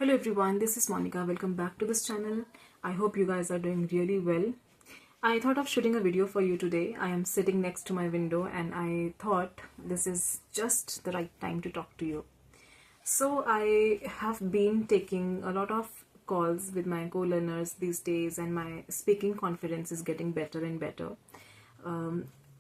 Hello everyone, this is Monica. Welcome back to this channel. I hope you guys are doing really well. I thought of shooting a video for you today. I am sitting next to my window and I thought this is just the right time to talk to you. So I have been taking a lot of calls with my co-learners these days and my speaking confidence is getting better and better.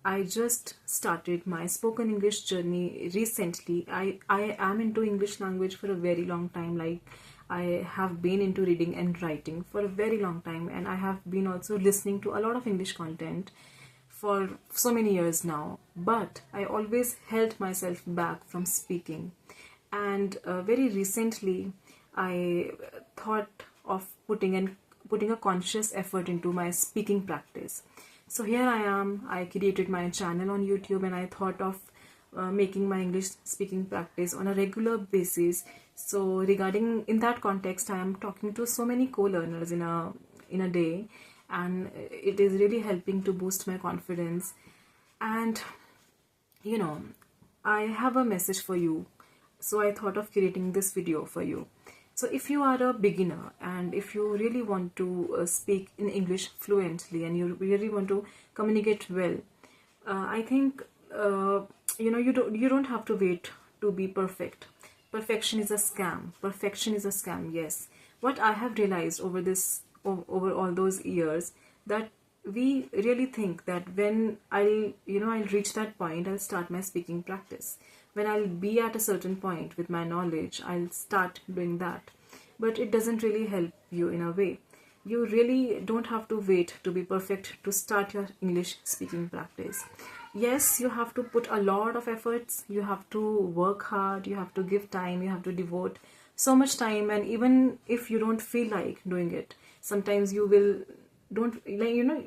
I just started my spoken English journey recently. I am into English language for a very long time. Like I have been into reading and writing for a very long time, and I have been also listening to a lot of English content for so many years now. But I always held myself back from speaking. And very recently, I thought of putting a conscious effort into my speaking practice. So here I am. I created my channel on YouTube and I thought of making my English speaking practice on a regular basis. So regarding in that context, I am talking to so many co-learners in a day, and it is really helping to boost my confidence. And I have a message for you. So I thought of creating this video for you. So if you are a beginner and if you really want to speak in English fluently and you really want to communicate well, I think you don't have to wait to be perfect. Perfection is a scam. Perfection is a scam. Yes. What I have realized over all those years, that we really think that when I'll reach that point, I'll start my speaking practice. When I'll be at a certain point with my knowledge, I'll start doing that. But it doesn't really help you in a way. You really don't have to wait to be perfect to start your English speaking practice. Yes, you have to put a lot of efforts. You have to work hard. You have to give time. You have to devote so much time. And even if you don't feel like doing it, sometimes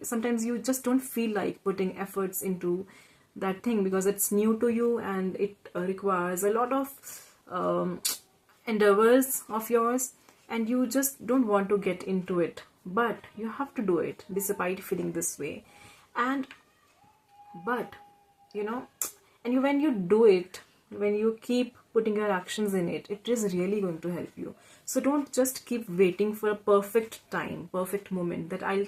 sometimes you just don't feel like putting efforts into that thing because it's new to you and it requires a lot of endeavors of yours, and you just don't want to get into it, but you have to do it despite feeling this way. And when you do it, when you keep putting your actions in it, it is really going to help you. So don't just keep waiting for a perfect time, perfect moment that I'll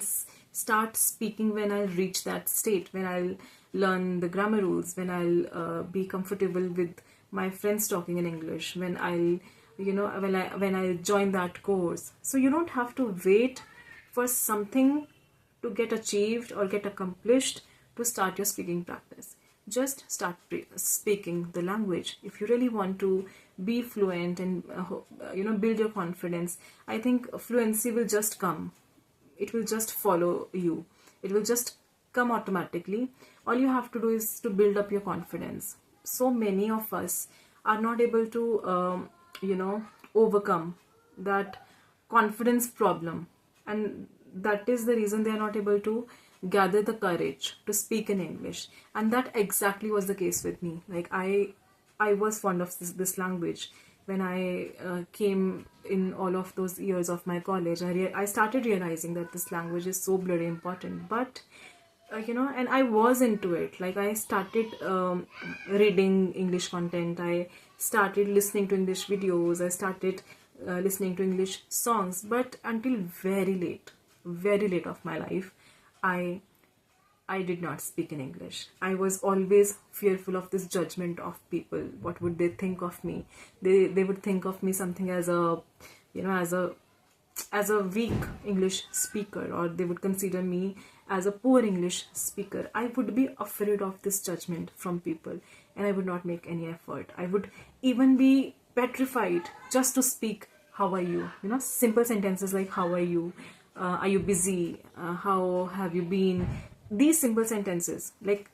start speaking when I'll reach that state, when I'll learn the grammar rules, when I'll be comfortable with my friends talking in English, when I'll join that course. So you don't have to wait for something to get achieved or get accomplished to start your speaking practice. Just start speaking the language. If you really want to be fluent and build your confidence, I think fluency will just come. It will just follow you. It will just come automatically. All you have to do is to build up your confidence. So many of us are not able to overcome that confidence problem, and that is the reason they are not able to gather the courage to speak in English. And that exactly was the case with me. Like I was fond of this language. When I came in all of those years of my college, I started realizing that this language is so bloody important. But and I was into it. Like I started reading English content. I started listening to English videos. I started listening to English songs. But until very late of my life, I did not speak in English. I was always fearful of this judgment of people. What would they think of me? They would think of me something as a weak English speaker, or they would consider me as a poor English speaker. I would be afraid of this judgment from people, and I would not make any effort. I would even be petrified just to speak how are you? Simple sentences like how are you? Are you busy? How have you been? These simple sentences, like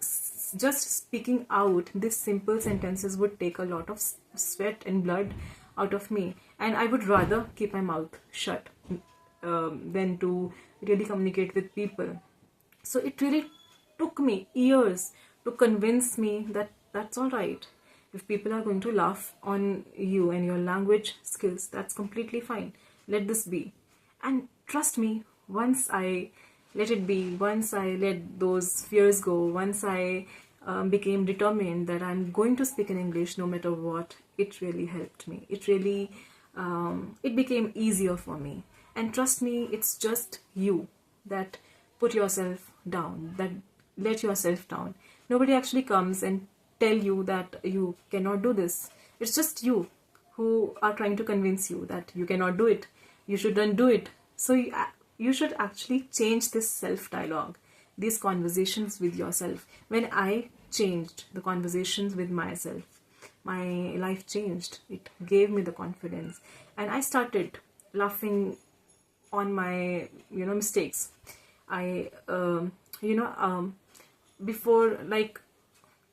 just speaking out these simple sentences would take a lot of sweat and blood out of me, and I would rather keep my mouth shut than to really communicate with people. So it really took me years to convince me that that's all right. If people are going to laugh on you and your language skills, that's completely fine. Let this be. And trust me, once I let it be, once I let those fears go, once I became determined that I'm going to speak in English no matter what, it really helped me. It really it became easier for me. And trust me, it's just you that put yourself down, that let yourself down. Nobody actually comes and tell you that you cannot do this. It's just you who are trying to convince you that you cannot do it, you shouldn't do it. So you should actually change this self-dialogue, these conversations with yourself. When I changed the conversations with myself, my life changed. It gave me the confidence, and I started laughing on my mistakes. I before, like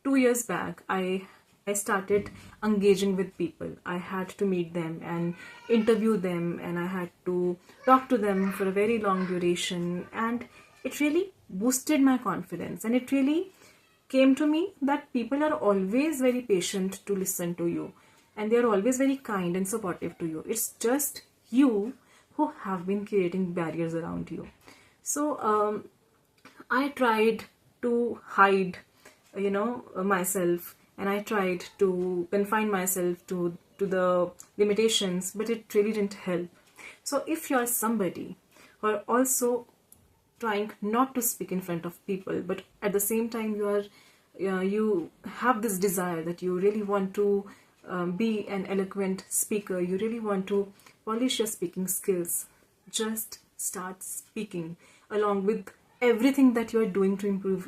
2 years back, I started engaging with people. I had to meet them and interview them, and I had to talk to them for a very long duration, and it really boosted my confidence. And it really came to me that people are always very patient to listen to you, and they are always very kind and supportive to you. It's just you who have been creating barriers around you. So I tried to hide myself, and I tried to confine myself to the limitations, but it really didn't help. So if you're somebody who are also trying not to speak in front of people, but at the same time you have this desire that you really want to be an eloquent speaker, you really want to polish your speaking skills, just start speaking. Along with everything that you are doing to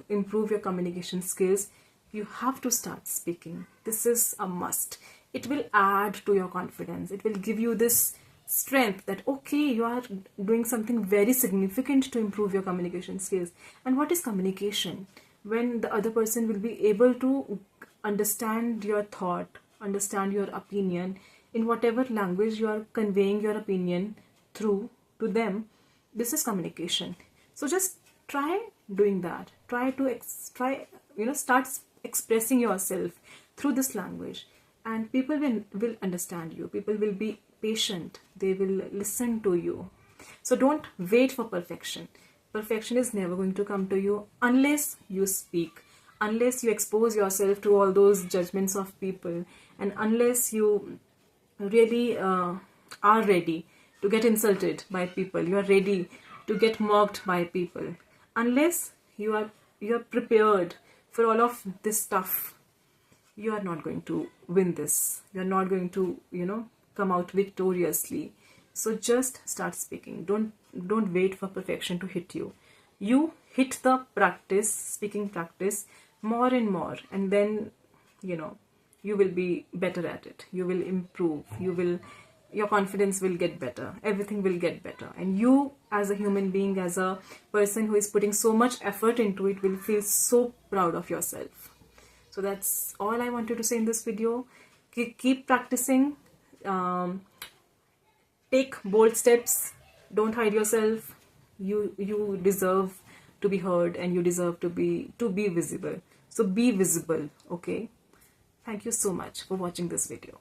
improve your communication skills, you have to start speaking. This is a must. It will add to your confidence. It will give you this strength that, okay, you are doing something very significant to improve your communication skills. And what is communication? When the other person will be able to understand your thought, understand your opinion, in whatever language you are conveying your opinion through to them, this is communication. So just try doing that. Try to start expressing yourself through this language, and people will understand you. People will be patient. They will listen to you. So don't wait for perfection. Perfection is never going to come to you unless you speak, unless you expose yourself to all those judgments of people, and unless you really are ready to get insulted by people, you are ready to get mocked by people. Unless you are prepared for all of this stuff, you are not going to win this. You are not going to come out victoriously. So just start speaking. Don't wait for perfection to hit you. You hit the speaking practice more and more, and then you will be better at it. You will improve. Your confidence will get better. Everything will get better. And you, as a human being, as a person who is putting so much effort into it, will feel so proud of yourself. So that's all I wanted to say in this video. Keep practicing. Take bold steps. Don't hide yourself. You deserve to be heard, and you deserve to be visible. So be visible, okay? Thank you so much for watching this video.